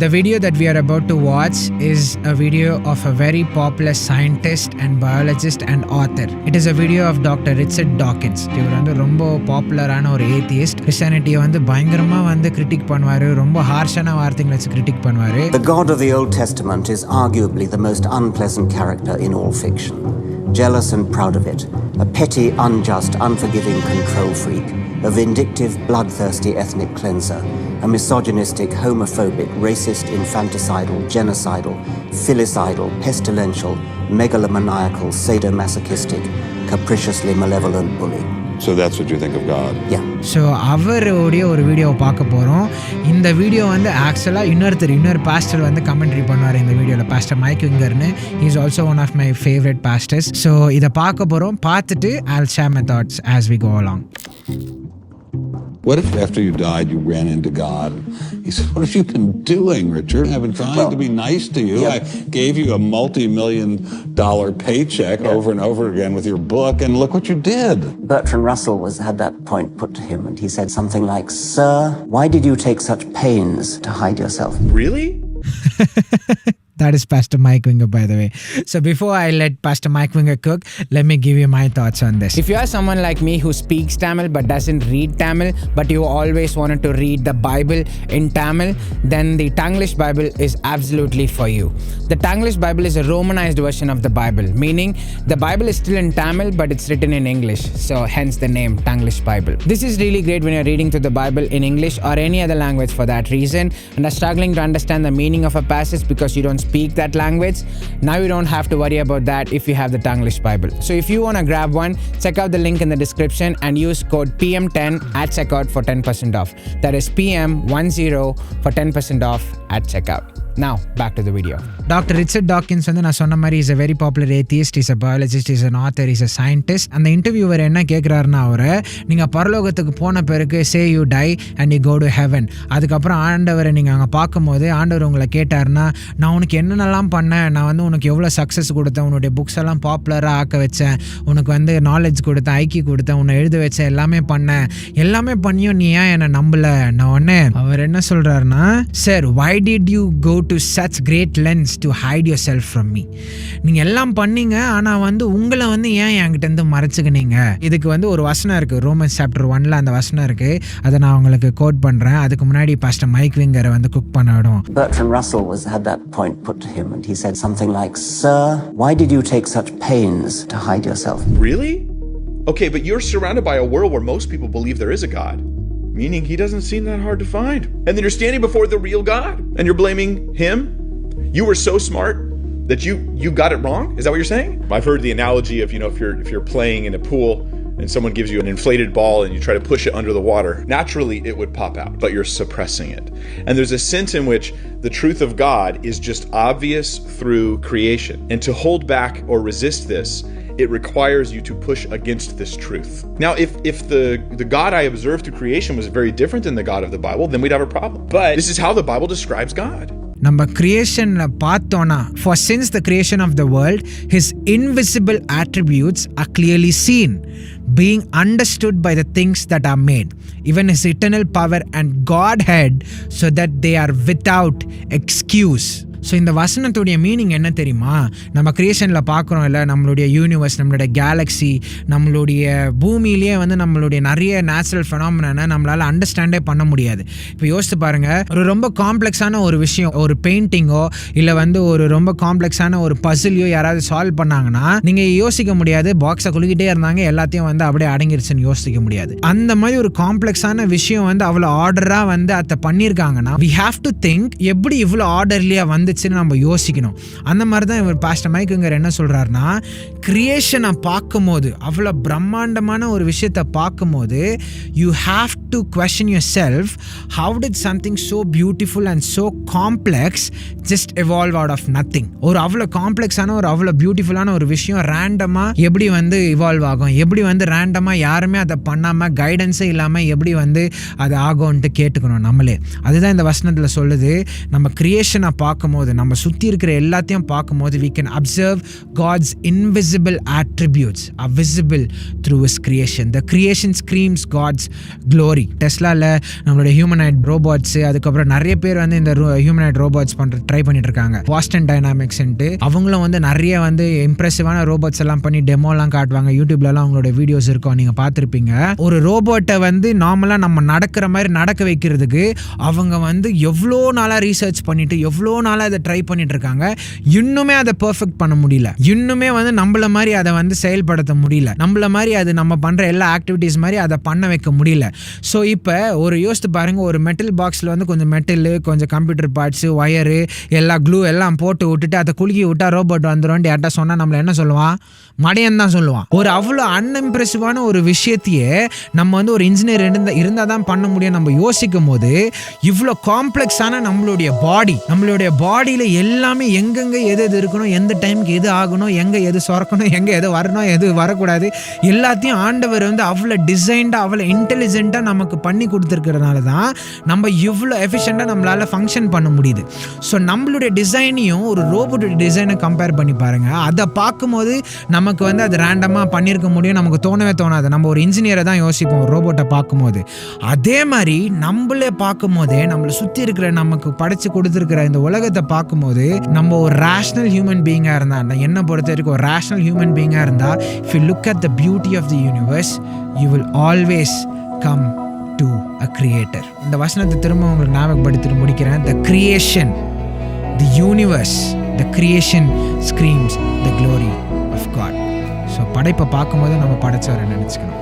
The video that we are about to watch is a video of a very popular scientist and biologist and author. It is a video of Dr. Dawkins. இவர் வந்து ரொம்ப பாப்புலரான ஒரு atheist. கிறிஸ்டியானிட்டியை வந்து பயங்கரமா வந்து critic பண்ணுவாரு, ரொம்ப ஹார்ஷான வார்த்தைகளை வச்சு கிரிட்டிக் பண்ணுவாரு. The God of the Old Testament is arguably the most unpleasant character in all fiction. Jealous and proud of it, a petty, unjust, unforgiving control freak, a vindictive, bloodthirsty ethnic cleanser, a misogynistic, homophobic, racist, infanticidal, genocidal, filicidal, pestilential, megalomaniacal, sadomasochistic, capriciously malevolent bully. So that's what you think of God? Yeah. So அவருடைய ஒரு வீடியோவை பார்க்க போகிறோம். இந்த video வந்து ஆக்சுவலாக இன்னொரு pastor வந்து கமெண்ட்ரி பண்ணுவார் இந்த வீடியோவில், பாஸ்டர் மைக் விங்கர்னு. Is also one of my favourite pastors. So இதை பார்க்க போகிறோம். பார்த்துட்டு I'll share my thoughts as we go along. What if after you died you ran into God? He said, what have you been doing, Richard? I've been trying to be nice to you. Yeah. I gave you a multi-million-dollar paycheck over and over again with your book, and look what you did. Bertrand Russell had that point put to him, and he said something like, "Sir, why did you take such pains to hide yourself?" Really? That is Pastor Mike Winger, by the way. So before I let Pastor Mike Winger cook, let me give you my thoughts on this. If you are someone like me who speaks Tamil but doesn't read Tamil, but you always wanted to read the Bible in Tamil, then the Tanglish Bible is absolutely for you. The Tanglish Bible is a Romanized version of the Bible, meaning the Bible is still in Tamil but it's written in English, so hence the name Tanglish Bible. This is really great when you're reading through the Bible in English or any other language for that reason and are struggling to understand the meaning of a passage because you don't speak that language. Now you don't have to worry about that if you have the Tanglish Bible. So if you want to grab one, check out the link in the description and use code PM10 at checkout for 10% off. That is PM10 for 10% off at checkout. Now back to the video. Dr. Dawkins வந்து நான் சொன்ன மாதிரி is a very popular atheist, is a biologist, is an author, is a scientist. அந்த interviewer என்ன கேட்குறாருன்னா, அவரை நீங்கள் பரலோகத்துக்கு போன பிறகு say you die and you go to heaven, அதுக்கப்புறம் ஆண்டவரை நீங்கள் அங்கே பார்க்கும்போது ஆண்டவர் உங்களை கேட்டாருன்னா, நான் உனக்கு என்னென்னலாம் பண்ணேன், நான் வந்து உனக்கு எவ்வளோ சக்ஸஸ் கொடுத்தேன், உன்னுடைய புக்ஸ் எல்லாம் பாப்புலராக ஆக்க வச்சேன், உனக்கு வந்து நாலேஜ் கொடுத்தேன், ஐக்கிய கொடுத்தேன், உன்னை எழுத வச்சேன், எல்லாமே பண்ணியும் நீ ஏன் என்னை நம்பலை? நான் உடனே அவர் என்ன சொல்கிறாருன்னா, sir why did you go to such great lengths to hide yourself from me? நீங்க எல்லாம் பண்ணீங்க, ஆனா வந்து உங்களை வந்து ஏன் என்கிட்ட இருந்து மறைச்சுக்கினீங்க? இதுக்கு வந்து ஒரு வசனம் இருக்கு, ரோமன்ஸ் சாப்டர் 1ல அந்த வசனம் இருக்கு. அதை நான் உங்களுக்கு கோட் பண்றேன். அதுக்கு முன்னாடி பாஸ்டர் மைக் விங்கரை வந்து குக் பண்ண விடும். Bertrand Russell had that point put to him, and he said something like, "Sir, why did you take such pains to hide yourself?" Really? Okay, but you're surrounded by a world where most people believe there is a God. Meaning he doesn't seem that hard to find. And then you're standing before the real God and you're blaming him? You were so smart that you got it wrong? Is that what you're saying? I've heard the analogy of, if you're playing in a pool and someone gives you an inflated ball and you try to push it under the water, naturally it would pop out, but you're suppressing it. And there's a sense in which the truth of God is just obvious through creation. And to hold back or resist this, it requires you to push against this truth. Now, if the God I observed through creation was very different than the God of the Bible, then we'd have a problem. But this is how the Bible describes God. நம்ம கிரியேஷன்ல பார்த்தோன்னா, for since the creation of the world, his invisible attributes are clearly seen, being understood by the things that are made, even his eternal power and Godhead, so that they are without excuse. So இந்த வசனத்துடைய meaning என்ன தெரியுமா? நம்ம கிரியேஷனில் பார்க்குறோம் இல்லை, நம்மளுடைய universe, நம்மளுடைய Galaxy, நம்மளுடைய பூமியிலேயே வந்து நம்மளுடைய நிறைய நேச்சுரல் ஃபெனாமினா நம்மளால் அண்டர்ஸ்டாண்டே பண்ண முடியாது. இப்போ யோசித்து பாருங்கள், ஒரு ரொம்ப காம்ப்ளெக்ஸான ஒரு விஷயம், ஒரு பெயிண்டிங்கோ இல்லை வந்து ஒரு ரொம்ப காம்ப்ளெக்ஸான ஒரு பசிலையோ யாராவது சால்வ் பண்ணாங்கன்னா நீங்கள் யோசிக்க முடியாது, பாக்ஸை குலுக்கிட்டே இருந்தாங்க, எல்லாத்தையும் வந்து அப்படியே அடங்கிருச்சுன்னு யோசிக்க முடியாது. அந்த மாதிரி ஒரு காம்ப்ளெக்ஸான விஷயம் வந்து அவ்வளோ ஆர்டராக வந்து அதை பண்ணியிருக்காங்கன்னா, we have to think எப்படி இவ்வளோ ஆர்டர்லியாக வந்து நம்ம யோசிக்கணும். அந்த மாதிரி தான் இவர் பாஸ்டர் மைக் விங்கர் என்ன சொல்றாருன்னா, கிரியேஷனை பார்க்கும்போது, அவ்வளோ பிரம்மாண்டமான ஒரு விஷயத்தை பார்க்கும்போது, you have to question yourself, how did something so beautiful and so complex just evolve out of nothing? ஒரு அவ்வளோ காம்ப்ளெக்ஸான ஒரு அவ்வளோ பியூட்டிஃபுல்லான ஒரு விஷயம் ரேண்டமா எப்படி வந்து இவால்வ் ஆகும், எப்படி வந்து ரேண்டமா யாருமே அதை பண்ணாம கைடன்ஸே இல்லாமல் எப்படி வந்து அது ஆகும்ன்ட்டு கேட்டுக்கணும் நம்மளே. அதுதான் இந்த வசனத்தில் சொல்லுது. நம்ம கிரியேஷனை பார்க்கும்போது பார்க்கும்போது, நம்ம சுற்றி இருக்கிற எல்லாத்தையும் பார்க்கும்போது, we can observe God's invisible attributes are visible through his creation. The creation screams God's glory. டெஸ்லால நம்மளுடைய ஹியூமனாய்ட் ரோபோட்ஸ், அதுக்கப்புறம் நிறைய பேர் வந்து இந்த ஹியூமனாய்ட் ரோபோட்ஸ் ட்ரை பண்ணிட்டு இருக்காங்க. பாஸ்டன் டைனாமிக்ஸ்ன்ட்டு அவங்களும் வந்து நிறைய வந்து இம்ப்ரெசிவான ரோபோட்ஸ் எல்லாம் பண்ணி டெமோலாம் காட்டுவாங்க. யூடியூப்லலாம் அவங்களோட வீடியோஸ் இருக்கும், நீங்கள் பார்த்துருப்பீங்க. ஒரு ரோபோட்டை வந்து நார்மலாக நம்ம நடக்கிற மாதிரி நடக்க வைக்கிறதுக்கு அவங்க வந்து எவ்வளோ நாளாக ரீசர்ச் பண்ணிட்டு எவ்வளோ நாளாக அதை ட்ரை பண்ணிட்டு இருக்காங்க. இன்னுமே அதை பெர்ஃபெக்ட் பண்ண முடியல. இன்னுமே வந்து நம்மள மாதிரி அதை வந்து செயல்படுத்த முடியல. நம்மள மாதிரி அது நம்ம பண்ணுற எல்லா ஆக்டிவிட்டீஸ் மாதிரி அதை பண்ண வைக்க முடியல. ஸோ இப்போ ஒரு யோசித்து பாருங்கள், ஒரு மெட்டல் பாக்ஸில் வந்து கொஞ்சம் மெட்டலு, கொஞ்சம் கம்ப்யூட்டர் பார்ட்ஸு, ஒயரு, எல்லா க்ளூ எல்லாம் போட்டு விட்டுட்டு அதை குலுக்கி விட்டா ரோபோட் வந்துடும் யார்ட்டா சொன்னால் நம்மளை என்ன சொல்லுவான்? மடையன் தான் சொல்லுவான். ஒரு அவ்வளோ அன்இம்ப்ரெசிவான ஒரு விஷயத்தையே நம்ம வந்து ஒரு இன்ஜினியர் இருந்தால் தான் பண்ண முடியும். நம்ம யோசிக்கும் போது இவ்வளோ காம்ப்ளெக்ஸான நம்மளுடைய பாடியில் எல்லாமே எங்கெங்கே எது இருக்கணும், எந்த டைமுக்கு எது ஆகணும், எங்கே எது சுரக்கணும், எங்கே எது வரணும், எது வரக்கூடாது, எல்லாத்தையும் ஆண்டவர் வந்து அவ்வளோ டிசைன்டாக அவ்வளோ இன்டெலிஜென்ட்டாக நமக்கு பண்ணி கொடுத்துருக்கிறதுனால தான் நம்ம இவ்வளோ எஃபிஷியண்ட்டாக நம்மளால் ஃபங்க்ஷன் பண்ண முடியுது. ஸோ நம்மளுடைய டிசைனையும் ஒரு ரோபோட்டோட டிசைனை கம்பேர் பண்ணி பாருங்கள். அதை பார்க்கும்போது நமக்கு வந்து அது ரேண்டமாக பண்ணியிருக்க முடியும், நமக்கு தோணவே தோணாது. நம்ம ஒரு இன்ஜினியரை தான் யோசிப்போம் ரோபோட்டை பார்க்கும்போது. அதே மாதிரி நம்மளே பார்க்கும்போதே, நம்மளை சுற்றி இருக்கிற நமக்கு படைச்சு கொடுத்துருக்கிற இந்த உலகத்தை பார்க்கும்போது, நம்ம ஒரு ரேஷனல் ஹியூமன் பீயிங்காக இருந்தால், என்னை பொறுத்த வரைக்கும் ஒரு ரேஷனல் ஹியூமன் பீயிங்காக இருந்தால், if you look at the beauty of the universe, you will always come to a creator. இந்த வசனத்தை திரும்ப உங்களுக்கு ஞாபகப்படுத்தி முடிக்கிறேன். The creation, the universe, the creation screams the glory of God. So படைப்பை பார்க்கும்போது நம்ம படைச்சவரை நினச்சிக்கணும்.